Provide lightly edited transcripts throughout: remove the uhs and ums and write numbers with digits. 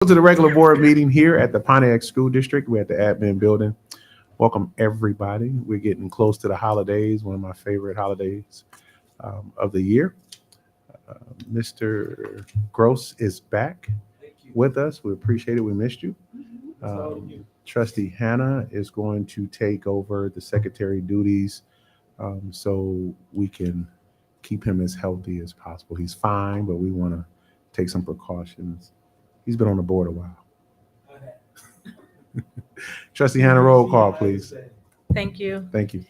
To the regular board meeting here at the Pontiac School District. We're at the admin building. Welcome, everybody. We're getting close to the holidays, one of my favorite holidays of the year. Mr. Gross is back with us. We appreciate it. We missed you. Trustee Hannah is going to take over the secretary duties so we can keep him as healthy as possible. He's fine, but we want to take some precautions. He's been on the board a while. Trustee Hannah, roll call, please. Thank you. Thank you.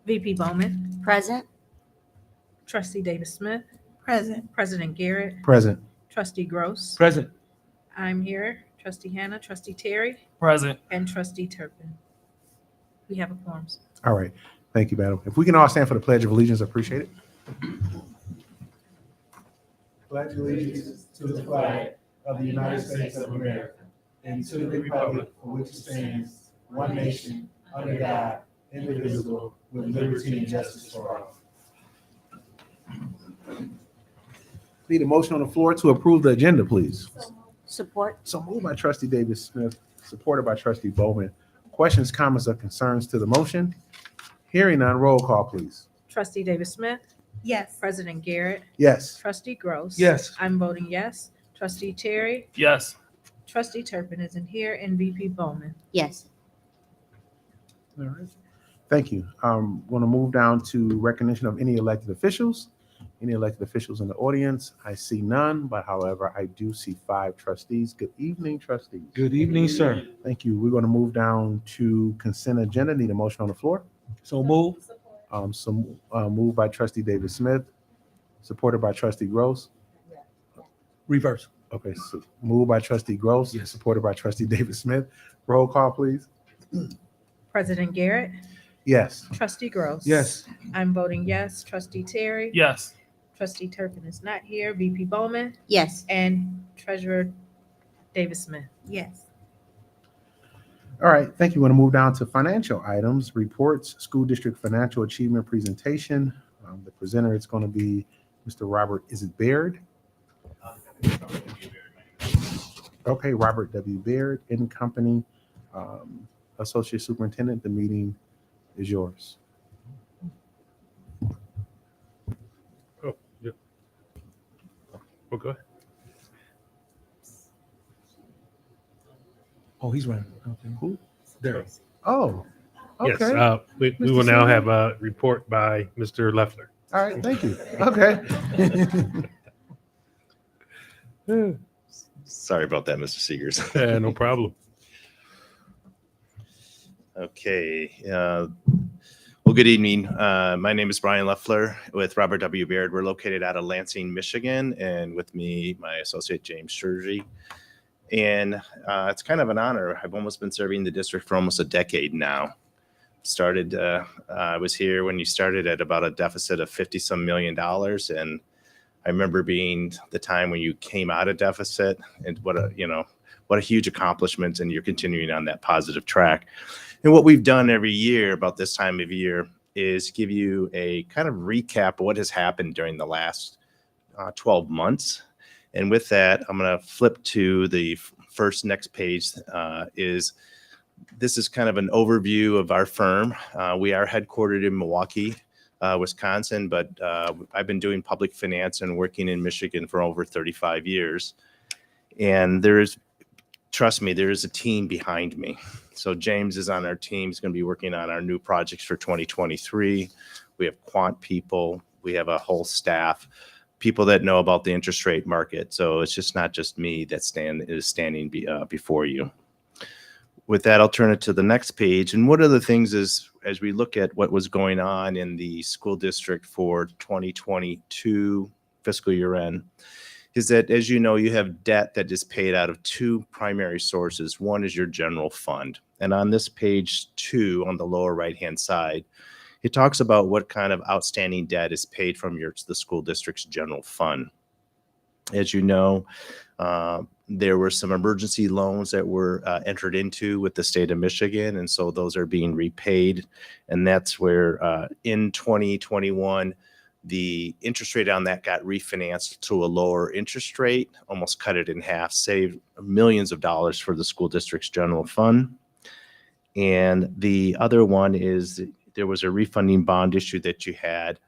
VP Bowman, Present. Trustee Davis Smith, Present. President Garrett, Present. Trustee Gross. Present. I'm here. Trustee Hannah, Trustee Terry, Present. and Trustee Turpin. We have a quorum. All right. Thank you, madam. If we can all stand for the Pledge of Allegiance, I appreciate it. Pledge allegiance to the flag of the United States of America and to the republic for which it stands, one nation, under God, indivisible, with liberty and justice for all. Need a motion on the floor to approve the agenda, please. Support. So moved by Trustee Davis Smith, supported by Trustee Bowman. Questions, comments, or concerns to the motion? Hearing none, roll call, please. Trustee Davis Smith, Yes. President Garrett, Yes. Trustee Gross. Yes. I'm voting yes. Trustee Terry, Yes. Trustee Turpin isn't here, and VP Bowman. Yes. All right. Thank you. Want to move down to recognition of any elected officials. Any elected officials in the audience? I see none, but however, I do see 5 trustees. Good evening, trustees. Good evening, sir. Thank you. We're going to move down to consent agenda. Need a motion on the floor. So move. Moved by Trustee Davis Smith, supported by Trustee Gross. Reverse. Okay, so moved by Trustee Gross, Yes. supported by Trustee Davis Smith. Roll call, please. President Garrett, Yes. Trustee Gross. Yes. I'm voting yes. Trustee Terry. Yes. Trustee Turpin is not here. VP Bowman Yes. and Treasurer Davis Smith. Yes. All right, thank you. Want to move down to financial items, reports, school district financial achievement presentation. The presenter is going to be Mr. Robert, is it Baird? Okay, Robert W. Baird in company, Associate Superintendent, the meeting is yours. Oh, yep. Well, go ahead. Oh, he's running. Okay. Who? There. Oh, Yes, okay. we Mr. will now Seaman? have a report by Mr. Leffler. All right, thank you. Okay. Sorry about that, Mr. Seegers. No problem. Okay. Well, good evening. My name is Brian Leffler with Robert W. Baird. We're located out of Lansing, Michigan, and with me, my associate, James Sturgey. And it's kind of an honor. I've almost been serving the district for almost a decade now. I was here when you started at about a deficit of 50-some million dollars. And I remember being the time when you came out of deficit, and what a huge accomplishment, and you're continuing on that positive track. And what we've done every year about this time of year is give you a kind of recap of what has happened during the last 12 months. And with that, I'm going to flip to the next page. This is kind of an overview of our firm. We are headquartered in Milwaukee, Wisconsin, but I've been doing public finance and working in Michigan for over 35 years. And trust me, there is a team behind me. So James is on our team. He's going to be working on our new projects for 2023. We have quant people. We have a whole staff, people that know about the interest rate market. So it's just not just me that is standing before you. With that, I'll turn it to the next page. And one of the things is, as we look at what was going on in the school district for 2022 fiscal year end, is that, as you know, you have debt that is paid out of 2 primary sources. One is your general fund. And on this page 2, on the lower right-hand side, it talks about what kind of outstanding debt is paid from the school district's general fund. As you know, there were some emergency loans that were entered into with the state of Michigan, and so those are being repaid. And that's where in 2021, The interest rate on that got refinanced to a lower interest rate, almost cut it in half, saved millions of dollars for the school district's general fund. And the other one is there was a refunding bond issue that you had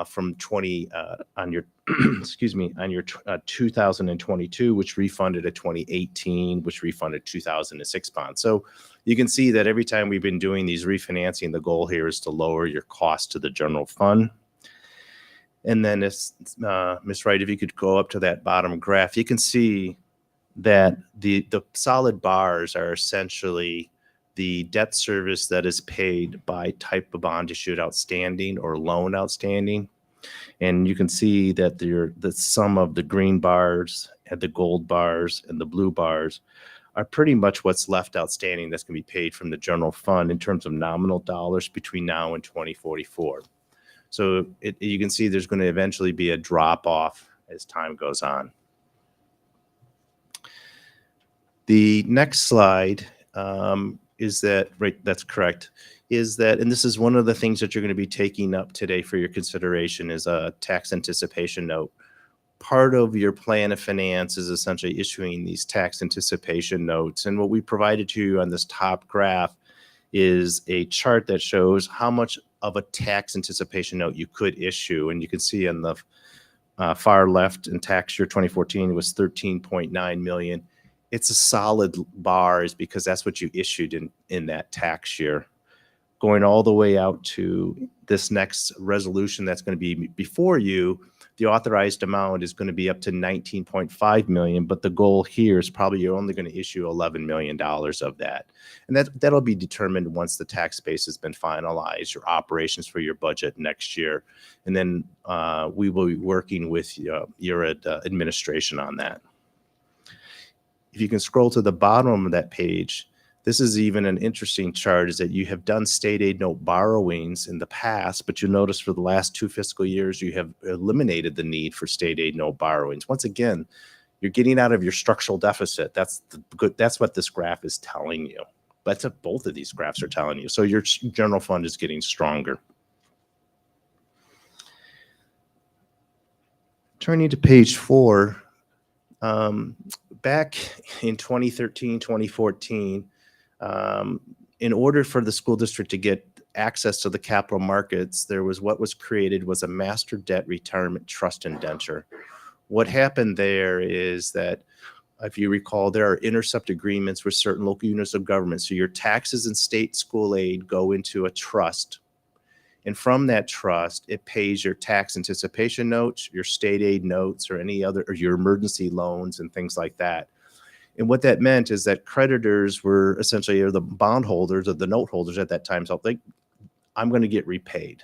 from 20 on your excuse me, on your 2022, which refunded a 2018, which refunded 2006 bond. So you can see that every time we've been doing these refinancing, the goal here is to lower your cost to the general fund. And then if Ms. Wright, if you could go up to that bottom graph, you can see that the solid bars are essentially the debt service that is paid by type of bond issued outstanding or loan outstanding. And you can see that the sum of the green bars and the gold bars and the blue bars are pretty much what's left outstanding that's going to be paid from the general fund in terms of nominal dollars between now and 2044. So you can see there's going to eventually be a drop off as time goes on. The next slide is that, right, that's correct, is that, and this is one of the things that you're going to be taking up today for your consideration, is a tax anticipation note. Part of your plan of finance is essentially issuing these tax anticipation notes. And what we provided to you on this top graph is a chart that shows how much of a tax anticipation note you could issue. And you can see on the far left in tax year 2014, it was 13.9 million. It's a solid bars because that's what you issued in that tax year. Going all the way out to this next resolution that's going to be before you, the authorized amount is going to be up to 19.5 million, but the goal here is probably you're only going to issue $11 million of that. And that'll be determined once the tax base has been finalized, your operations for your budget next year. And then we will be working with your administration on that. If you can scroll to the bottom of that page, this is even an interesting chart, is that you have done state aid note borrowings in the past, but you'll notice for the last 2 fiscal years, you have eliminated the need for state aid note borrowings. Once again, you're getting out of your structural deficit. That's what this graph is telling you. That's what both of these graphs are telling you. So your general fund is getting stronger. Turning to page 4, back in 2013, 2014, in order for the school district to get access to the capital markets, there was what was created was a master debt retirement trust indenture. What happened there is that, if you recall, there are intercept agreements with certain local units of government. So your taxes and state school aid go into a trust. And from that trust, it pays your tax anticipation notes, your state aid notes, or any other, or your emergency loans and things like that. And what that meant is that creditors were essentially, or the bondholders or the note holders at that time, so like, I'm going to get repaid.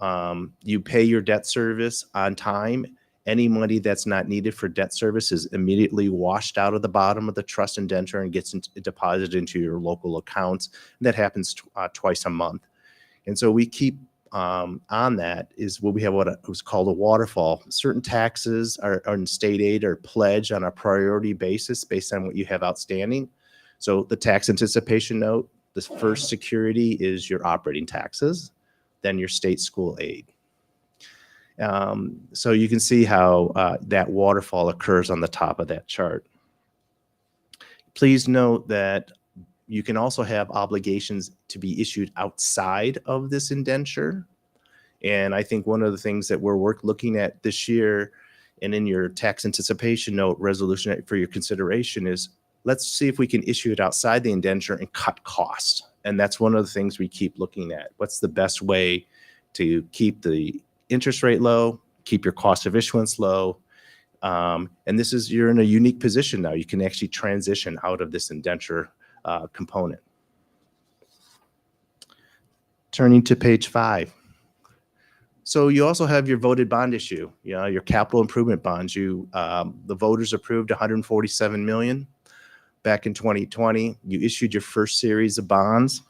You pay your debt service on time. Any money that's not needed for debt service is immediately washed out of the bottom of the trust indenture and gets deposited into your local accounts. And that happens twice a month. And so we keep on that is what we have, what was called a waterfall. Certain taxes are in state aid or pledged on a priority basis based on what you have outstanding. So the tax anticipation note, the first security is your operating taxes, then your state school aid. So you can see how that waterfall occurs on the top of that chart. Please note that you can also have obligations to be issued outside of this indenture. And I think one of the things that we're looking at this year and in your tax anticipation note resolution for your consideration is, let's see if we can issue it outside the indenture and cut costs. And that's one of the things we keep looking at. What's the best way to keep the interest rate low, keep your cost of issuance low? And this is, you're in a unique position now. You can actually transition out of this indenture component. Turning to page 5. So you also have your voted bond issue, your capital improvement bonds. The voters approved 147 million back in 2020. You issued your first series of bonds.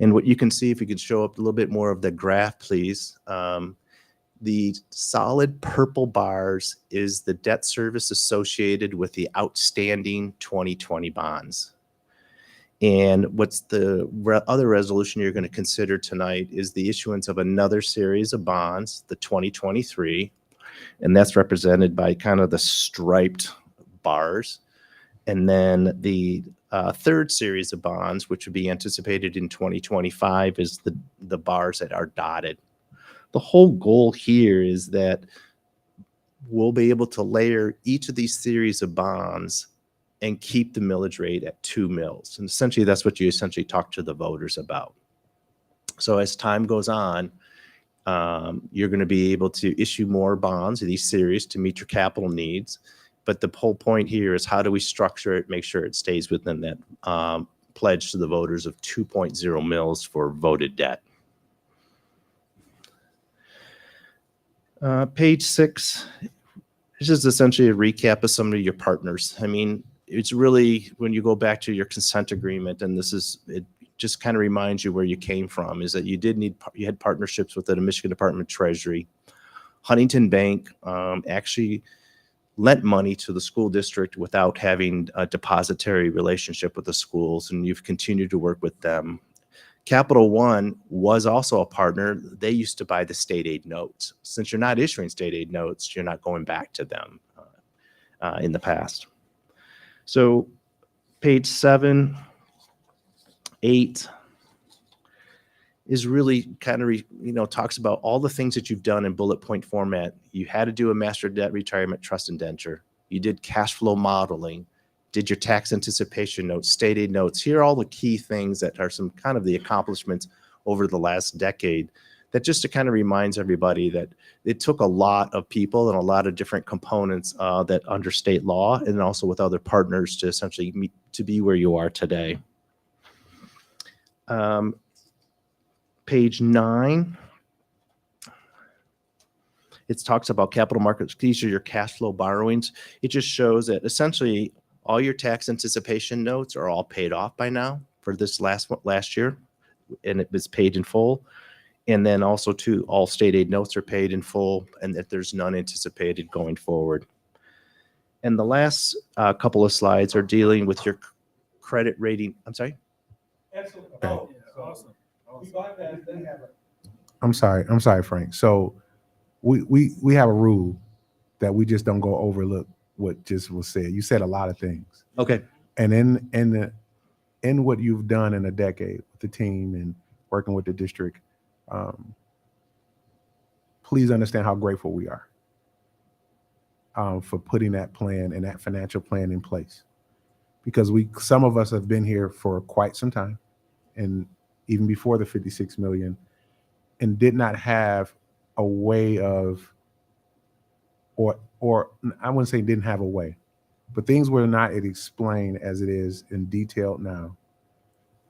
And what you can see, if you could show up a little bit more of the graph, please. The solid purple bars is the debt service associated with the outstanding 2020 bonds. And what's the other resolution you're going to consider tonight is the issuance of another series of bonds, the 2023, and that's represented by kind of the striped bars. And then the third series of bonds, which would be anticipated in 2025, is the bars that are dotted. The whole goal here is that we'll be able to layer each of these series of bonds and keep the millage rate at 2 mils. And essentially, that's what you essentially talk to the voters about. So as time goes on, you're going to be able to issue more bonds of these series to meet your capital needs. But the whole point here is how do we structure it, make sure it stays within that pledge to the voters of 2.0 mils for voted debt. Page 6 is just essentially a recap of some of your partners. I mean, it's really when you go back to your consent agreement, and it just kind of reminds you where you came from, is that you had partnerships with the Michigan Department of Treasury. Huntington Bank actually lent money to the school district without having a depository relationship with the schools, and you've continued to work with them. Capital One was also a partner. They used to buy the state aid notes. Since you're not issuing state aid notes, you're not going back to them in the past. So page 7, 8 is really kind of, talks about all the things that you've done in bullet point format. You had to do a master debt retirement trust indenture. You did cash flow modeling, did your tax anticipation notes, state aid notes. Here are all the key things that are some kind of the accomplishments over the last decade that just to kind of reminds everybody that it took a lot of people and a lot of different components that under state law and also with other partners to essentially to be where you are today. Page 9, it talks about capital markets. These are your cash flow borrowings. It just shows that essentially all your tax anticipation notes are all paid off by now for this last year, and it was paid in full. And then also too, all state aid notes are paid in full, and that there's none anticipated going forward. And the last couple of slides are dealing with your credit rating. I'm sorry. Excellent. Oh, awesome. I'm sorry, Frank. So we have a rule that we just don't go overlook what just was said. You said a lot of things. Okay. And in what you've done in a decade with the team and working with the district, please understand how grateful we are for putting that plan and that financial plan in place. Because some of us have been here for quite some time, and even before the 56 million, and did not have a way of, or I wouldn't say didn't have a way, but things were not explained as it is in detail now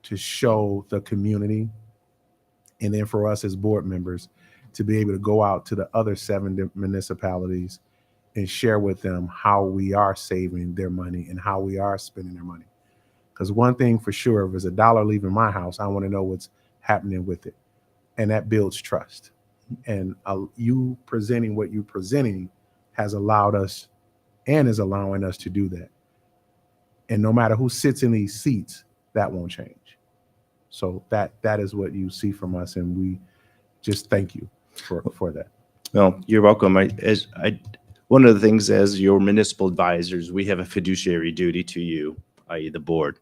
to show the community, and then for us as board members to be able to go out to the other 7 municipalities and share with them how we are saving their money and how we are spending their money. Because one thing for sure, if there's $1 leaving my house, I want to know what's happening with it. And that builds trust. And you presenting what you're presenting has allowed us and is allowing us to do that. And no matter who sits in these seats, that won't change. So that is what you see from us, and we just thank you for that. Well, you're welcome. One of the things as your municipal advisors, we have a fiduciary duty to you, i.e. the board.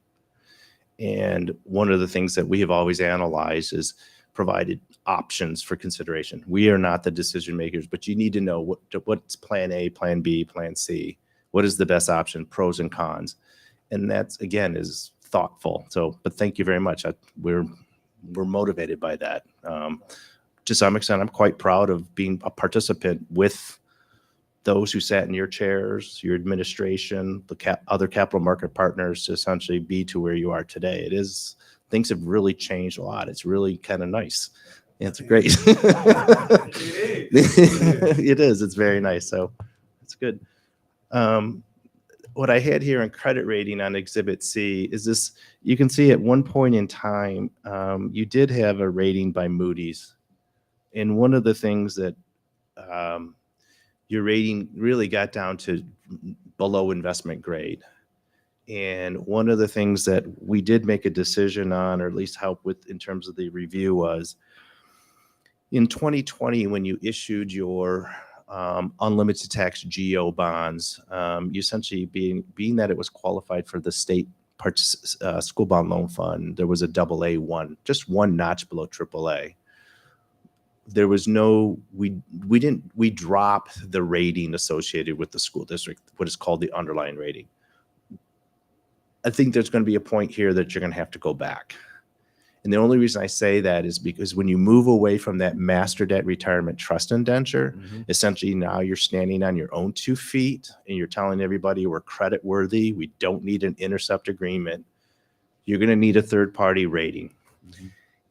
And one of the things that we have always analyzed is provided options for consideration. We are not the decision makers, but you need to know what's plan A, plan B, plan C. What is the best option, pros and cons? And that's, again, is thoughtful. So, but thank you very much. We're motivated by that. To some extent, I'm quite proud of being a participant with those who sat in your chairs, your administration, the other capital market partners to essentially be to where you are today. Things have really changed a lot. It's really kind of nice. It's great. It is. It's very nice. So it's good. What I had here in credit rating on Exhibit C is this. You can see at one point in time, you did have a rating by Moody's. And one of the things that your rating really got down to below investment grade. And one of the things that we did make a decision on, or at least help with in terms of the review, was in 2020, when you issued your unlimited tax GO bonds, you essentially being that it was qualified for the state school bond loan fund, there was a AA1, just one notch below AAA. There was no, we dropped the rating associated with the school district, what is called the underlying rating. I think there's going to be a point here that you're going to have to go back. And the only reason I say that is because when you move away from that master debt retirement trust indenture, essentially now you're standing on your own 2 feet and you're telling everybody we're credit worthy. We don't need an intercept agreement. You're going to need a third party rating.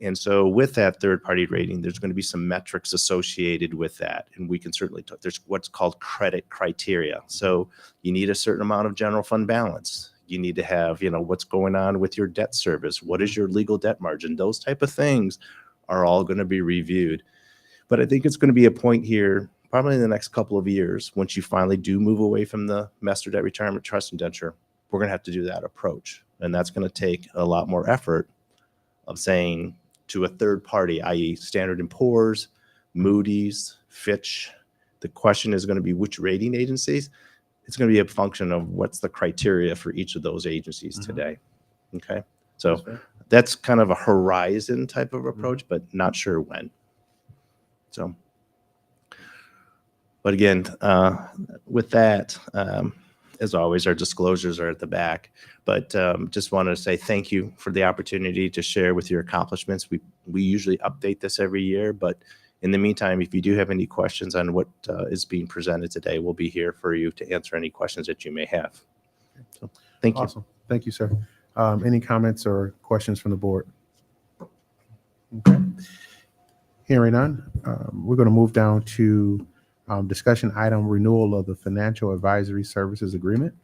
And so with that third party rating, there's going to be some metrics associated with that. And we can certainly talk, there's what's called credit criteria. So you need a certain amount of general fund balance. You need to have, what's going on with your debt service. What is your legal debt margin? Those type of things are all going to be reviewed. But I think it's going to be a point here, probably in the next couple of years, once you finally do move away from the master debt retirement trust indenture, we're going to have to do that approach. And that's going to take a lot more effort of saying to a third party, i.e. Standard & Poor's, Moody's, Fitch. The question is going to be which rating agencies. It's going to be a function of what's the criteria for each of those agencies today. Okay. So that's kind of a horizon type of approach, but not sure when. So, but again, with that, as always, our disclosures are at the back, but just wanted to say thank you for the opportunity to share with your accomplishments. We usually update this every year, but in the meantime, if you do have any questions on what is being presented today, we'll be here for you to answer any questions that you may have. So, thank you. Awesome. Thank you, sir. Any comments or questions from the board? Okay. Hearing none, we're going to move down to discussion item renewal of the Financial Advisory Services Agreement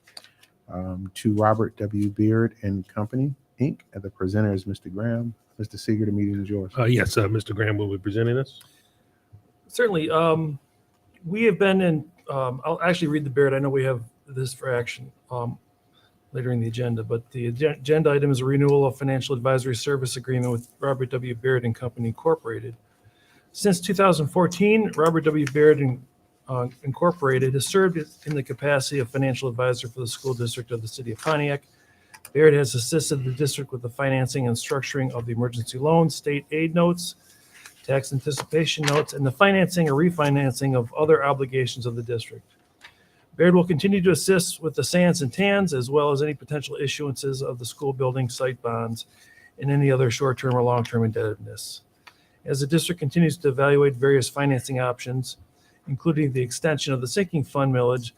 to Robert W. Beard and Company, Inc. And the presenter is Mr. Graham. Mr. Seeger, the meeting is yours. Yes, Mr. Graham will be presenting this. Certainly. We have been in, I'll actually read the Baird. I know we have this for action later in the agenda, but the agenda item is a renewal of financial advisory service agreement with Robert W. Baird and Company Incorporated. Since 2014, Robert W. Baird Incorporated has served in the capacity of financial advisor for the school district of the city of Pontiac. Baird has assisted the district with the financing and structuring of the emergency loans, state aid notes, tax anticipation notes, and the financing or refinancing of other obligations of the district. Baird will continue to assist with the SANs and TANs, as well as any potential issuances of the school building site bonds and any other short-term or long-term indebtedness. As the district continues to evaluate various financing options, including the extension of the sinking fund millage,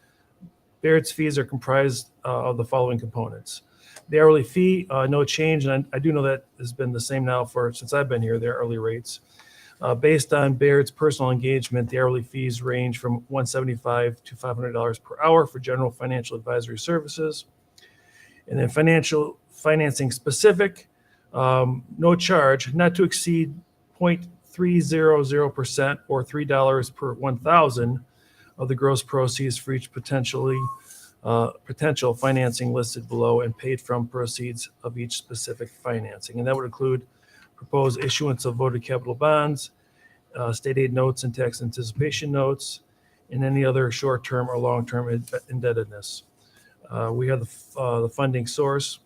Baird's fees are comprised of the following components. The hourly fee, no change, and I do know that has been the same now since I've been here, their hourly rates. Based on Baird's personal engagement, the hourly fees range from $175 to $500 per hour for general financial advisory services. And then financing specific, no charge, not to exceed 0.300% or $3 per 1,000 of the gross proceeds for each potential financing listed below and paid from proceeds of each specific financing. And that would include proposed issuance of voted capital bonds, state aid notes and tax anticipation notes, and any other short-term or long-term indebtedness. We have the funding source.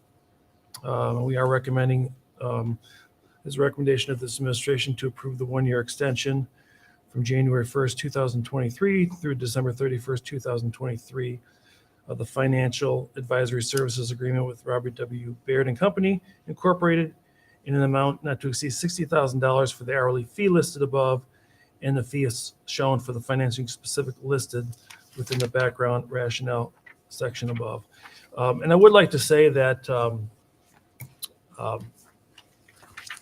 We are recommending his recommendation of this administration to approve the one-year extension from January 1st, 2023 through December 31st, 2023 of the Financial Advisory Services Agreement with Robert W. Baird and Company Incorporated in an amount not to exceed $60,000 for the hourly fee listed above, and the fee is shown for the financing specific listed within the background rationale section above. And I would like to say that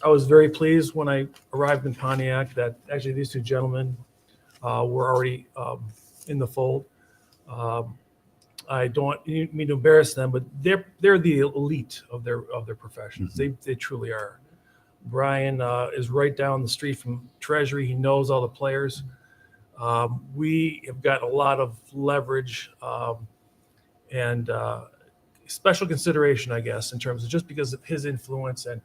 I was very pleased when I arrived in Pontiac that actually these two gentlemen were already in the fold. I don't mean to embarrass them, but they're the elite of their professions. Mm-hmm. They truly are. Brian is right down the street from Treasury. He knows all the players. We have got a lot of leverage and special consideration, I guess, in terms of just because of his influence, and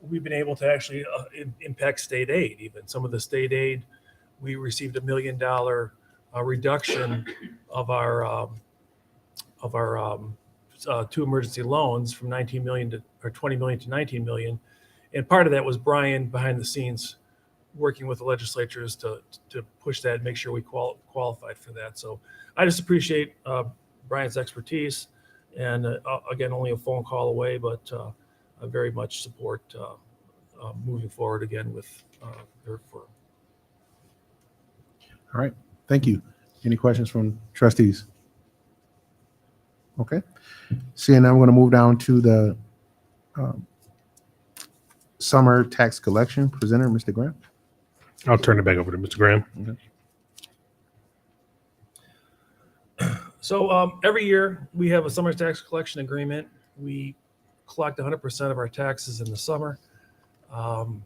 we've been able to actually impact state aid. Even some of the state aid, we received $1 million reduction of our two emergency loans from 19 million to or 20 million to 19 million, and part of that was Brian behind the scenes working with the legislatures to push that and make sure we qualified for that. So I just appreciate Brian's expertise, and again, only a phone call away, but I very much support moving forward again with their firm. All right, thank you. Any questions from trustees? Okay. Seeing now, I'm going to move down to the summer tax collection. Presenter, Mr. Graham. I'll turn it back over to Mr. Graham. So every year we have a summer tax collection agreement. We collect 100% of our taxes in the summer. And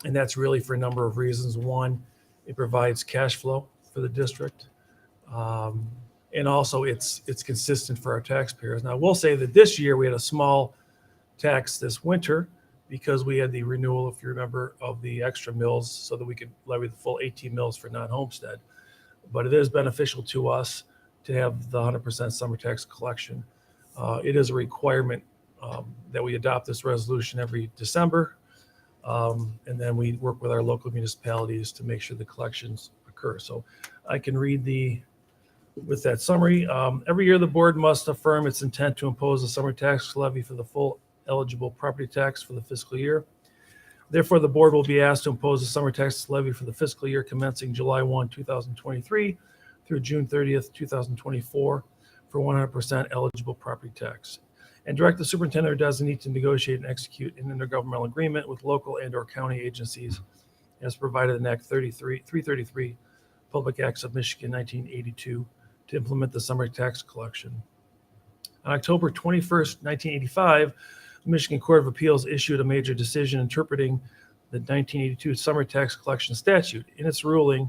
that's really for a number of reasons. One, it provides cash flow for the district. And also it's consistent for our taxpayers. Now, I will say that this year we had a small tax this winter because we had the renewal, if you remember, of the extra mills so that we could levy the full 18 mills for non-homestead. But it is beneficial to us to have the 100% summer tax collection. It is a requirement that we adopt this resolution every December. And then we work with our local municipalities to make sure the collections occur. So I can read with that summary. Every year the board must affirm its intent to impose a summer tax levy for the full eligible property tax for the fiscal year. Therefore, the board will be asked to impose a summer tax levy for the fiscal year commencing July 1, 2023 through June 30th, 2024 for 100% eligible property tax, and direct the superintendent or designee to negotiate and execute an intergovernmental agreement with local and or county agencies as provided in Act 333, Public Acts of Michigan 1982, to implement the summer tax collection. On October 21st, 1985, the Michigan Court of Appeals issued a major decision interpreting the 1982 summer tax collection statute. In its ruling,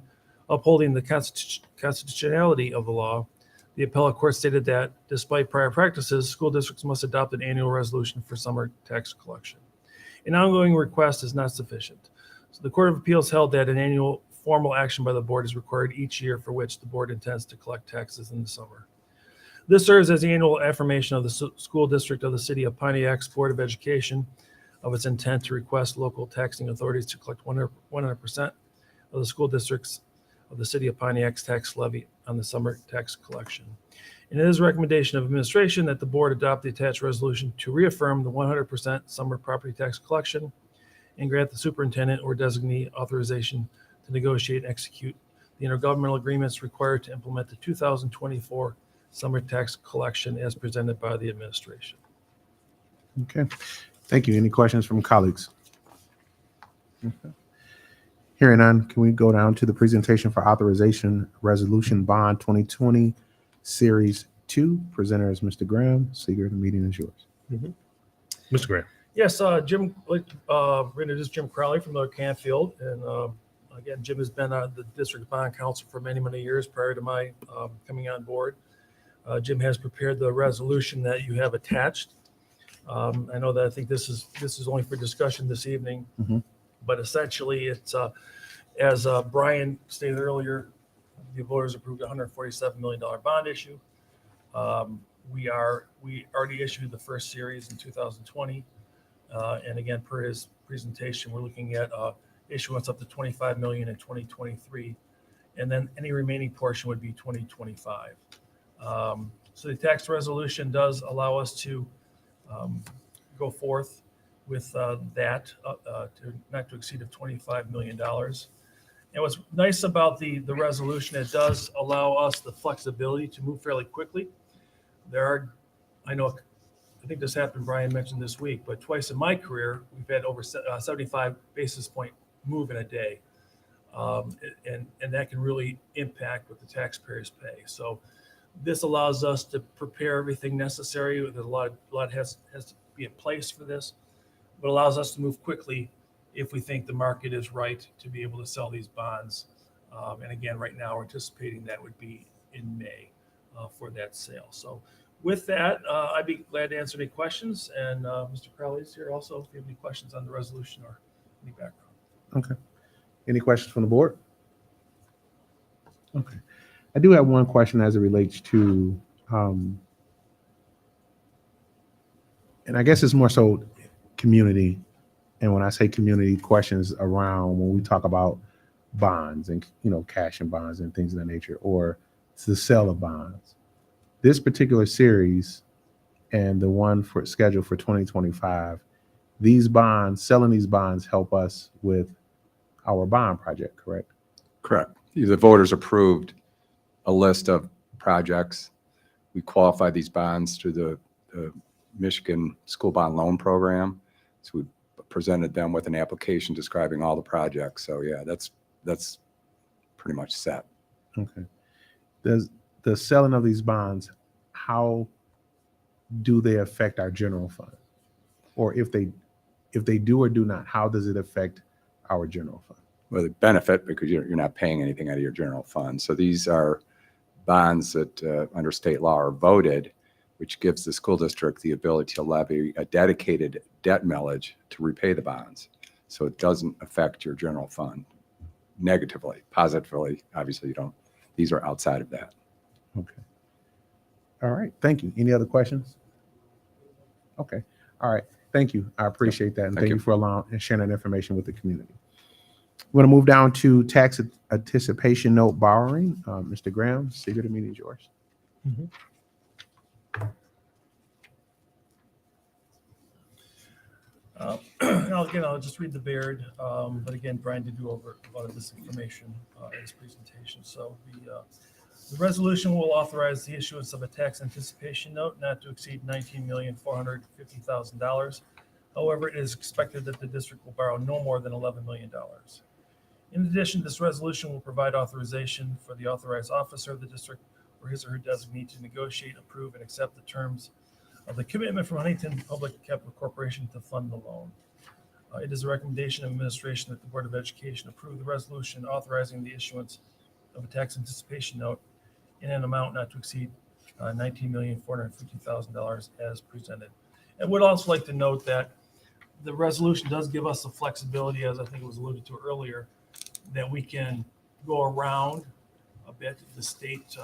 upholding the constitutionality of the law, the appellate court stated that, despite prior practices, school districts must adopt an annual resolution for summer tax collection. An ongoing request is not sufficient. So the Court of Appeals held that an annual formal action by the board is required each year for which the board intends to collect taxes in the summer. This serves as the annual affirmation of the school district of the City of Pontiac's Board of Education of its intent to request local taxing authorities to collect 100% of the school districts of the City of Pontiac's tax levy on the summer tax collection. And it is a recommendation of administration that the board adopt the attached resolution to reaffirm the 100% summer property tax collection and grant the superintendent or designee authorization to negotiate and execute the intergovernmental agreements required to implement the 2024 summer tax collection as presented by the administration. Okay, thank you. Any questions from colleagues? Okay. Hearing none, can we go down to the presentation for authorization resolution bond 2020 series 2? Presenter is Mr. Graham. Seeger, the meeting is yours. Mr. Graham. Yes, Jim, we're introduce Jim Crowley from North Canfield. And again, Jim has been on the district bond council for many, many years prior to my coming on board. Jim has prepared the resolution that you have attached. I know that I think this is only for discussion this evening, but essentially it's as Brian stated earlier, the voters approved a $147 million bond issue. We already issued the first series in 2020, and again, per his presentation, we're looking at issuance up to $25 million in 2023, and then any remaining portion would be 2025. So the tax resolution does allow us to go forth with that to not to exceed of $25 million. And what's nice about the resolution, it does allow us the flexibility to move fairly quickly. I think this happened, Brian mentioned this week, but twice in my career, we've had over 75 basis point move in a day. And that can really impact what the taxpayers pay. So this allows us to prepare everything necessary. There's a lot has to be in place for this, but allows us to move quickly if we think the market is right to be able to sell these bonds. And again, right now we're anticipating that would be in May for that sale. So With that, I'd be glad to answer any questions, and Mr. Crowley is here also if you have any questions on the resolution or any background. Okay. Any questions from the board? Okay. I do have one question as it relates to, and I guess it's more so community. And when I say community, questions around when we talk about bonds and, cash and bonds and things of that nature, or it's the sale of bonds. This particular series and the one scheduled for 2025, selling these bonds help us with our bond project, correct? Correct. The voters approved a list of projects. We qualified these bonds through the Michigan School Bond Loan Program. So we presented them with an application describing all the projects. So yeah, that's pretty much set. Okay. Does the selling of these bonds, how do they affect our general fund? Or if they do or do not, how does it affect our general fund? Well, they benefit because you're not paying anything out of your general fund. So these are bonds that under state law are voted, which gives the school district the ability to levy a dedicated debt millage to repay the bonds. So it doesn't affect your general fund negatively. Positively, obviously you don't. These are outside of that. Okay. All right. Thank you. Any other questions? Okay. All right. Thank you. I appreciate that. And Thank thank you you. for allowing and sharing that information with the community. We're going to move down to tax anticipation note borrowing. Mr. Graham, seat of the meeting is yours. I'll just read the Baird, but again, Brian did go over a lot of this information in his presentation. So the resolution will authorize the issuance of a tax anticipation note not to exceed $19,450,000. However, it is expected that the district will borrow no more than $11 million. In addition, this resolution will provide authorization for the authorized officer of the district or his or her designee to negotiate, approve, and accept the terms of the commitment from Huntington Public Capital Corporation to fund the loan. It is a recommendation of administration that the Board of Education approve the resolution authorizing the issuance of a tax anticipation note in an amount not to exceed $19,450,000 as presented. I would also like to note that the resolution does give us the flexibility, as I think it was alluded to earlier, that we can go around a bit the state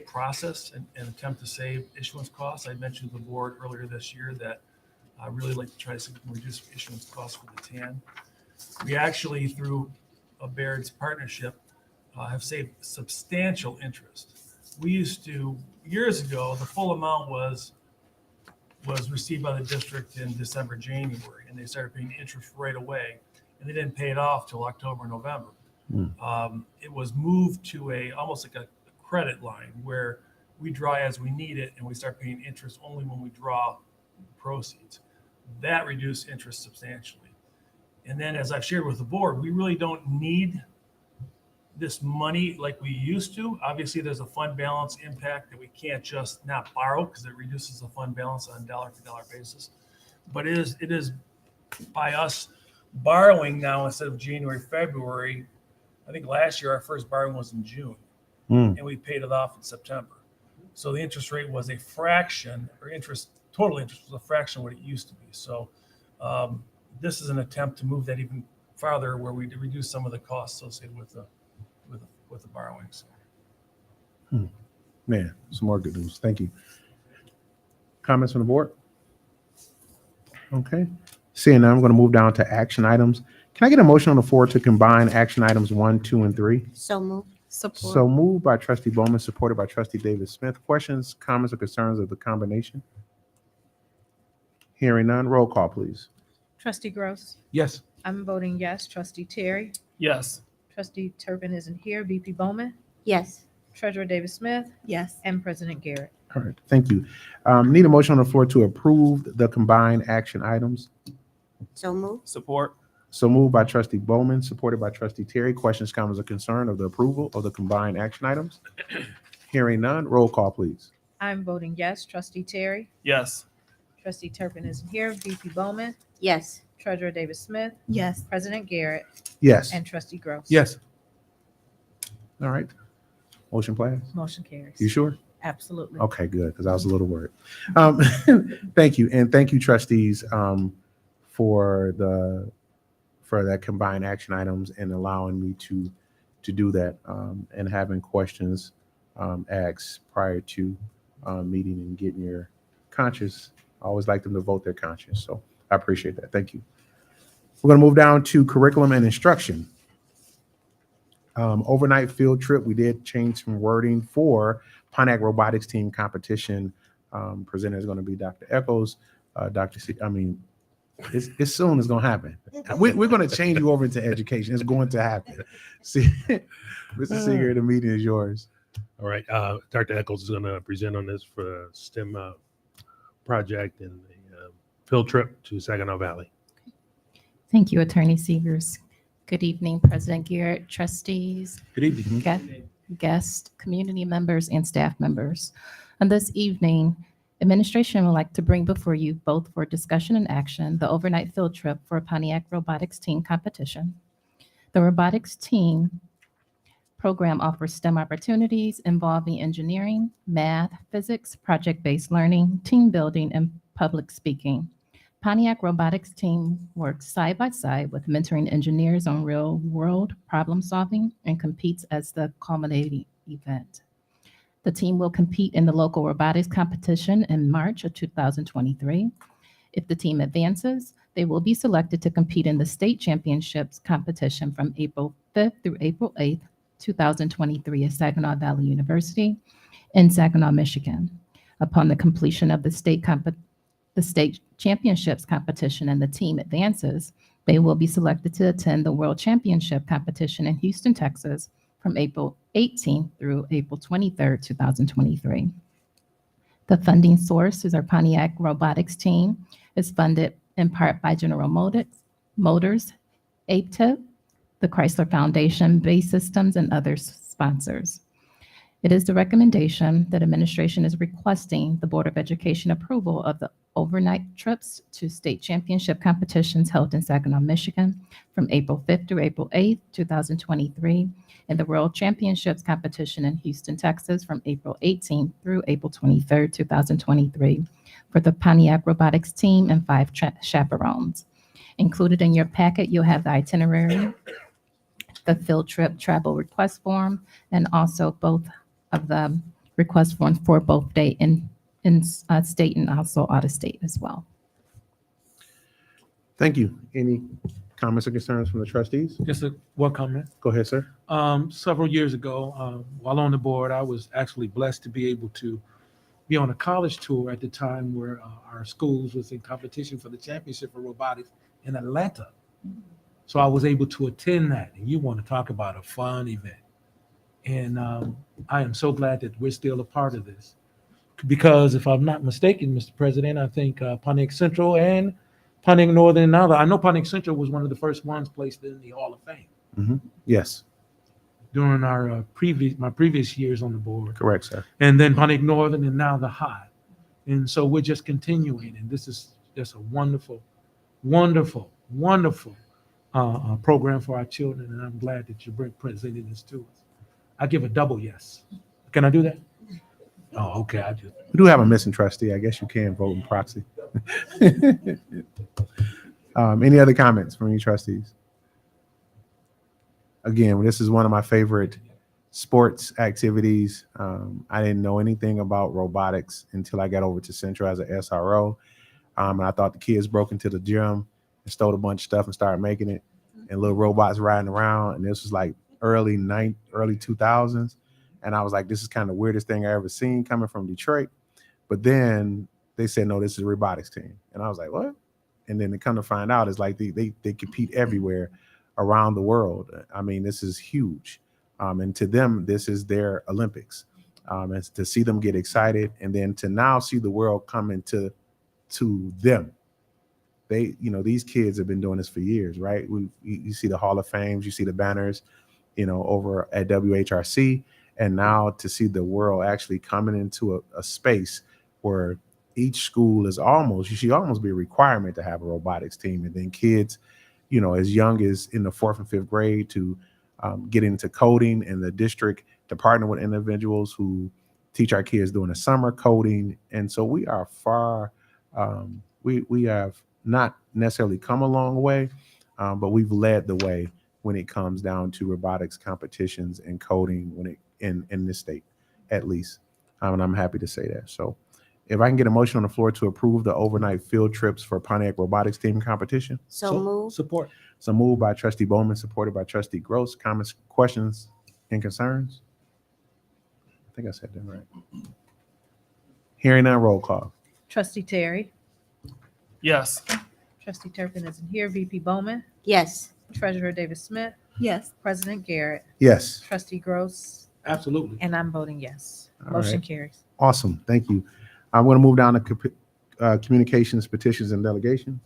process and attempt to save issuance costs. I mentioned to the board earlier this year that I really like to try to see if we can reduce issuance costs for the TAN. We actually, through a Baird's partnership, have saved substantial interest. We used to, years ago, the full amount was received by the district in December, January, and they started paying interest right away, and they didn't pay it off till October, November. It was moved to almost like a credit line where we draw as we need it, and we start paying interest only when we draw proceeds. That reduced interest substantially. And then, as I've shared with the board, we really don't need this money like we used to. Obviously, there's a fund balance impact that we can't just not borrow because it reduces the fund balance on a dollar-for-dollar basis. But it is by us borrowing now instead of January, February. I think last year our first borrowing was in June, and we paid it off in September. So the interest rate was a fraction, or total interest was a fraction of what it used to be. So this is an attempt to move that even farther, where we reduce some of the costs associated with the borrowings. Man, some more good news. Thank you. Comments from the board? Okay. Seeing none, I'm going to move down to action items. Can I get a motion on the floor to combine action items 1, 2, and 3? So moved. Support. So moved by trustee Bowman, supported by trustee Davis Smith. Questions, comments, or concerns of the combination? Hearing none, roll call, please. Trustee Gross. Yes. I'm voting yes. Trustee Terry. Yes. Trustee Turpin isn't here. VP Bowman. Yes. Treasurer Davis Smith. Yes. And President Garrett. All right, thank you. Need a motion on the floor to approve the combined action items. So moved. Support. So moved by trustee Bowman, supported by trustee Terry. Questions, comments, or concern of the approval of the combined action items? Hearing none, roll call, please. I'm voting yes. Trustee Terry. Yes. Trustee Turpin isn't here. VP Bowman. Yes. Treasurer Davis Smith. Yes. President Garrett. Yes. And Trustee Gross. Yes. All right. Motion passed. Motion carries. You sure? Absolutely. Okay, good, because I was a little worried. Thank you, and thank you, trustees, for that combined action items and allowing me to do that, and having questions asked prior to meeting and getting your conscience. I always like them to vote their conscience, so I appreciate that. Thank you. We're going to move down to curriculum and instruction. Overnight field trip, we did change some wording for Pontiac robotics team competition. Presenter is going to be Dr. Echols. It's soon it's going to happen. We're going to change you over into education. It's going to happen. See, Mr. Seeger, the meeting is yours. All right. Dr. Eccles is going to present on this for STEM project and the field trip to Saginaw Valley. Thank you, Attorney Seegers. Good evening, President Garrett, trustees, Good evening. guests, community members, and staff members. On this evening, administration would like to bring before you, both for discussion and action, the overnight field trip for Pontiac Robotics Team competition. The robotics team program offers STEM opportunities involving engineering, math, physics, project-based learning, team building, and public speaking. Pontiac Robotics Team works side by side with mentoring engineers on real-world problem solving and competes as the culminating event. The team will compete in the local robotics competition in March of 2023. If the team advances, they will be selected to compete in the state championships competition from April 5th through April 8th, 2023 at Saginaw Valley University in Saginaw, Michigan. Upon the completion of the state championships competition and the team advances, they will be selected to attend the World Championship competition in Houston, Texas from April 18th through April 23rd, 2023. The funding source is our Pontiac Robotics Team. Is funded in part by General Motors, APTIP, the Chrysler Foundation, Base Systems, and other sponsors. It is the recommendation that administration is requesting the Board of Education approval of the overnight trips to state championship competitions held in Saginaw, Michigan from April 5th through April 8th, 2023, and the World Championships competition in Houston, Texas from April 18th through April 23rd, 2023 for the Pontiac Robotics Team and 5 chaperones. Included in your packet, you'll have the itinerary, the field trip travel request form, and also both of the request forms for both day in state and also out of state as well. Thank you. Any comments or concerns from the trustees? Just one comment. Go ahead, sir. Several years ago, while on the board, I was actually blessed to be able to be on a college tour at the time where our schools was in competition for the championship of robotics in Atlanta. So I was able to attend that. And you want to talk about a fun event. And I am so glad that we're still a part of this. Because if I'm not mistaken, Mr. President, I think Pontiac Central and Pontiac Northern and other, I know Pontiac Central was one of the first ones placed in the Hall of Fame. Mm-hmm. Yes, During our previous years on the board. correct, sir. And then Pontiac Northern and now the High. And so we're just continuing. And this is just a wonderful, wonderful, wonderful program for our children. And I'm glad that you're presenting this to us. I give a double yes. Can I do that? Oh, okay. I do. We do have a missing trustee. I guess you can vote in proxy. Any other comments from any trustees? Again, this is one of my favorite sports activities. I didn't know anything about robotics until I got over to Central as an SRO. And I thought the kids broke into the gym and stole a bunch of stuff and started making it, and little robots riding around. And this was like early 2000s. And I was like, this is kind of the weirdest thing I ever seen coming from Detroit. But then they said, no, this is a robotics team. And I was like, what? And then they come to find out, it's like they compete everywhere around the world. I mean, this is huge. And to them, this is their Olympics. And to see them get excited, and then to now see the world come into them. These kids have been doing this for years, right? You see the Hall of Fames, you see the banners, over at WHRC. And now to see the world actually coming into a space where each school is you should almost be a requirement to have a robotics team. And then kids, as young as in the 4th and 5th grade to get into coding, and the district to partner with individuals who teach our kids during the summer coding. And so we are far, we have not necessarily come a long way, but we've led the way when it comes down to robotics competitions and coding in this state, at least. And I'm happy to say that. So if I can get a motion on the floor to approve the overnight field trips for Pontiac robotics team competition. So move. Support. So moved by trustee Bowman, supported by trustee Gross. Comments, questions, and concerns? I think I said that right. Hearing none, roll call. Trustee Terry. Yes. Trustee Turpin isn't here. VP Bowman. Yes. Treasurer Davis Smith. Yes. President Garrett. Yes. Trustee Gross. Absolutely. And I'm voting yes. All Motion right. carries. Awesome. Thank you. I'm going to move down to communications, petitions, and delegations.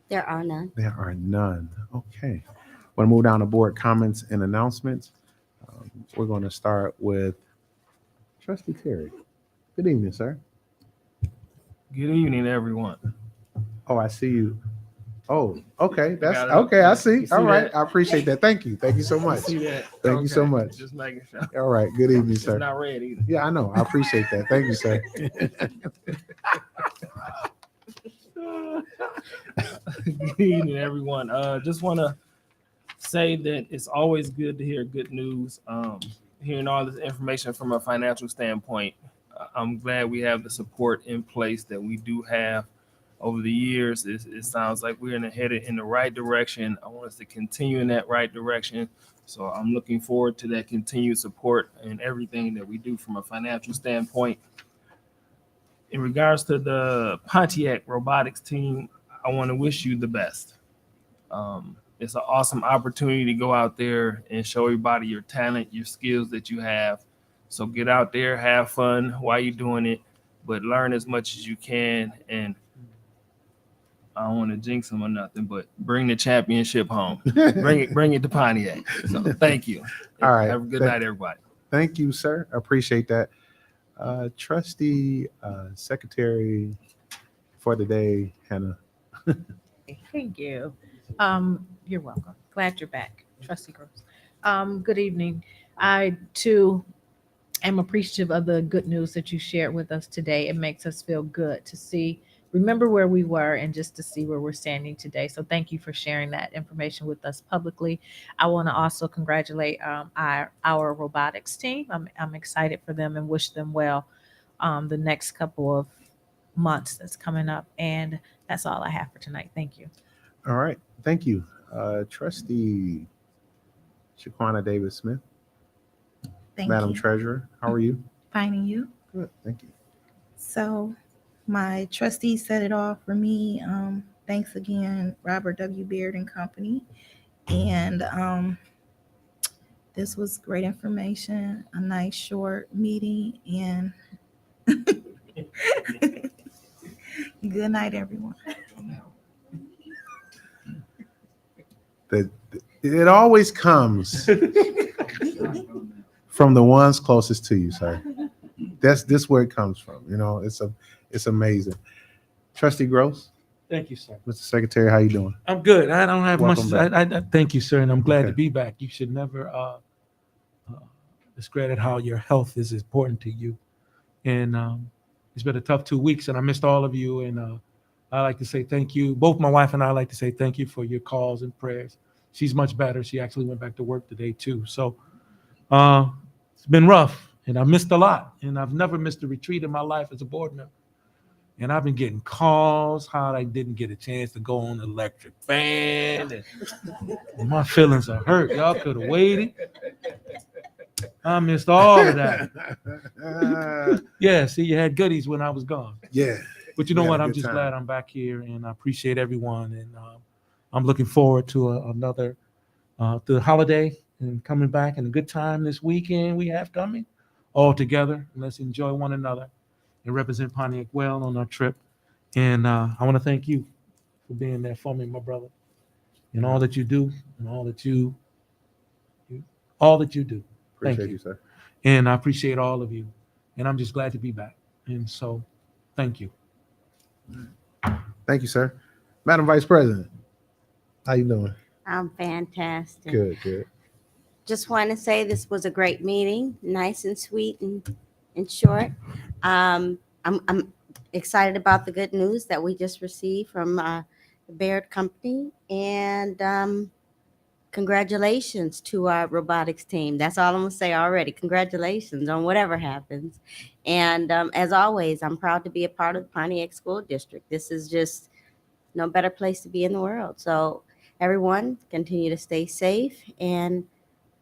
There are none. There are none. Okay. Want to move down to board comments and announcements. We're going to start with Trustee Terry. Good evening, sir. Good evening, everyone. Oh, I see you. Oh, okay. That's Got it. okay. I see. You see All right. that? I appreciate that. Thank you. Thank you so much. See that? Thank you so Okay. much. Just making sure. All right. Good evening, It's sir. not red either. Yeah, I know. I appreciate that. Thank you, sir. Good evening, everyone. Just want to say that it's always good to hear good news. Hearing all this information from a financial standpoint, I'm glad we have the support in place that we do have over the years. It sounds like we're headed in the right direction. I want us to continue in that right direction. So I'm looking forward to that continued support and everything that we do from a financial standpoint. In regards to the Pontiac robotics team, I want to wish you the best. It's an awesome opportunity to go out there and show everybody your talent, your skills that you have. So get out there, have fun while you're doing it, but learn as much as you can. And I don't want to jinx them or nothing, but bring the championship home. Bring it to Pontiac. So thank you. All right. Have a good night, everybody. Thank you, sir. I appreciate that. Trustee Secretary for the day, Hannah. Thank you. You're welcome. Glad you're back, Trustee Gross. Good evening. I too am appreciative of the good news that you shared with us today. It makes us feel good to remember where we were and just to see where we're standing today. So thank you for sharing that information with us publicly. I want to also congratulate our robotics team. I'm excited for them and wish them well the next couple of months that's coming up. And that's all I have for tonight. Thank you. All right. Thank you. Trustee Shaquana Davis Smith, Thank Madam you. Treasurer, how are you? Finding you. Good. Thank you. So my trustee set it off for me. Thanks again, Robert W. Beard and Company. And this was great information, a nice short meeting, and good night, everyone. It always comes from the ones closest to you, sir. That's this where it comes from. You know, it's amazing. Trustee Gross, Thank you, sir. Mr. Secretary, how you doing? I'm good. I don't have Welcome much. I thank you, sir, and I'm glad Okay. to be back. You should never discredit how your health is important to you. And it's been a tough 2 weeks, and I missed all of you. And I like to say thank you. Both my wife and I like to say thank you for your calls and prayers. She's much better. She actually went back to work today too. So it's been rough, and I missed a lot. And I've never missed a retreat in my life as a board member. And I've been getting calls how I didn't get a chance to go on the electric fan. And my feelings are hurt. Y'all could have waited. I missed all of that. Yeah, see, you had goodies when I was gone. Yeah. But you know We had what? a I'm good just time. glad I'm back here, and I appreciate everyone. And I'm looking forward to another the holiday and coming back and a good time this weekend we have coming all together. And let's enjoy one another and represent Pontiac well on our trip. And I want to thank you for being there for me, my brother, and all that you do and all that you do. Thank Appreciate you. you, sir. And I appreciate all of you. And I'm just glad to be back. And so thank you. Thank you, sir. Madam Vice President, how you doing? I'm fantastic. Good, good. Just want to say this was a great meeting, nice and sweet and in short, I'm excited about the good news that we just received from the Baird Company, and congratulations to our robotics team. That's all I'm gonna say already. Congratulations on whatever happens. And as always, I'm proud to be a part of the Pontiac School District. This is just no better place to be in the world. So everyone, continue to stay safe and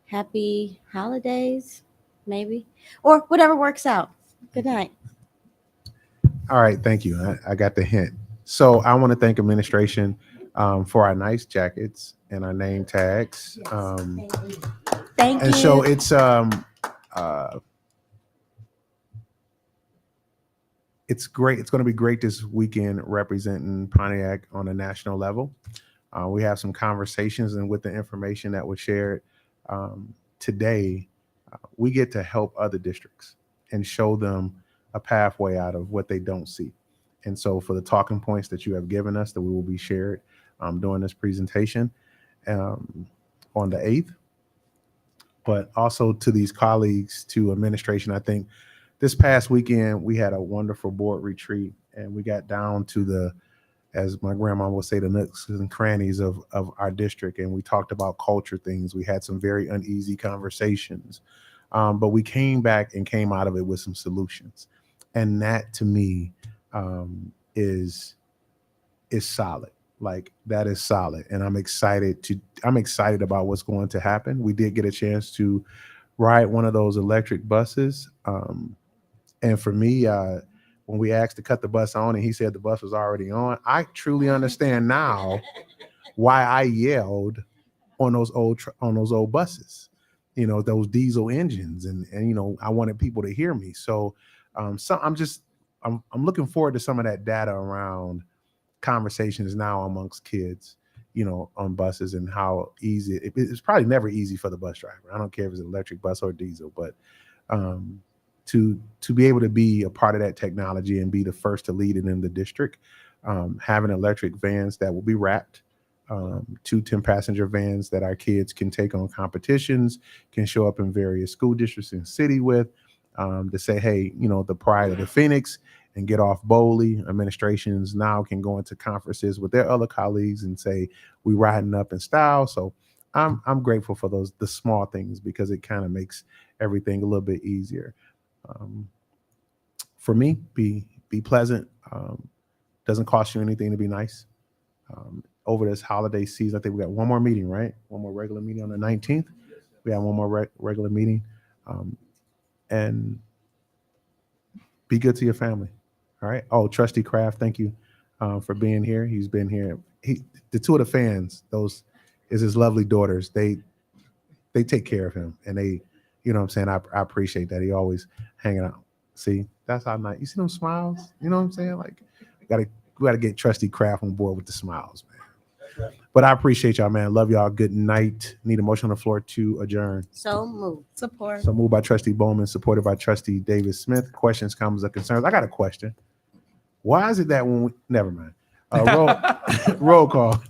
happy holidays, maybe, or whatever works out. Good night. All right, thank you. I got the hint. So I want to thank administration for our nice jackets and our name tags. Thank you. And so it's great. It's going to be great this weekend representing Pontiac on a national level. We have some conversations, and with the information that was shared today, we get to help other districts and show them a pathway out of what they don't see. And so for the talking points that you have given us that we will be shared during this presentation on the 8th, but also to these colleagues, to administration, I think this past weekend we had a wonderful board retreat, and we got down to the, as my grandma would say, the nooks and crannies of our district, and we talked about culture things. We had some very uneasy conversations, but we came back and came out of it with some solutions. And that to me is solid. Like, that is solid. And I'm excited about what's going to happen. We did get a chance to ride one of those electric buses. And for me, when we asked to cut the bus on and he said the bus was already on, I truly understand now why I yelled on those old buses, those diesel engines. And I wanted people to hear me. So I'm looking forward to some of that data around conversations now amongst kids, on buses, and how easy it's probably never easy for the bus driver. I don't care if it's an electric bus or diesel, but to be able to be a part of that technology and be the first to lead it in the district, having electric vans that will be wrapped, 2 10-passenger vans that our kids can take on competitions, can show up in various school districts in the city with, to say, hey, the pride of the Phoenix, and get off boldly. Administrations now can go into conferences with their other colleagues and say, we riding up in style. So I'm grateful for the small things, because it kind of makes everything a little bit easier. For me, be pleasant. Doesn't cost you anything to be nice. Over this holiday season, I think we got one more meeting, right? One more regular meeting on the 19th. We have one more regular meeting. And be good to your family. All right. Oh, Trustee Kraft, thank you for being here. He's been here. The 2 of the fans, those is his lovely daughters. They take care of him, and they, what I'm saying? I appreciate that. He always hanging out. See, that's how nice. You see them smiles? You know what I'm saying? Like, we gotta get Trustee Kraft on board with the smiles, man. But I appreciate y'all, man. Love y'all. Good night. Need a motion on the floor to adjourn. So moved. Support. So moved by Trustee Bowman, supported by Trustee Davis Smith. Questions, comments, or concerns? I got a question. Why is it that when we, never mind. Roll call.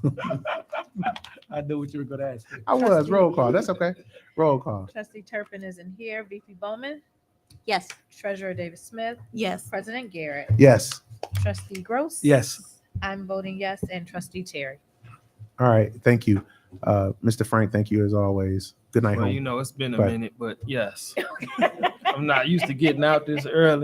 I knew what you were going to ask. I was roll call. That's okay. Roll call. Trustee Turpin isn't here. VP Bowman, Yes. Treasurer Davis Smith, Yes. President Garrett, Yes. Trustee Gross. Yes. I'm voting yes, and Trustee Terry. All right. Thank you. Mr. Frank, thank you as always. Good night, Well, home. it's been a Bye. minute, but yes. I'm not used to getting out this early.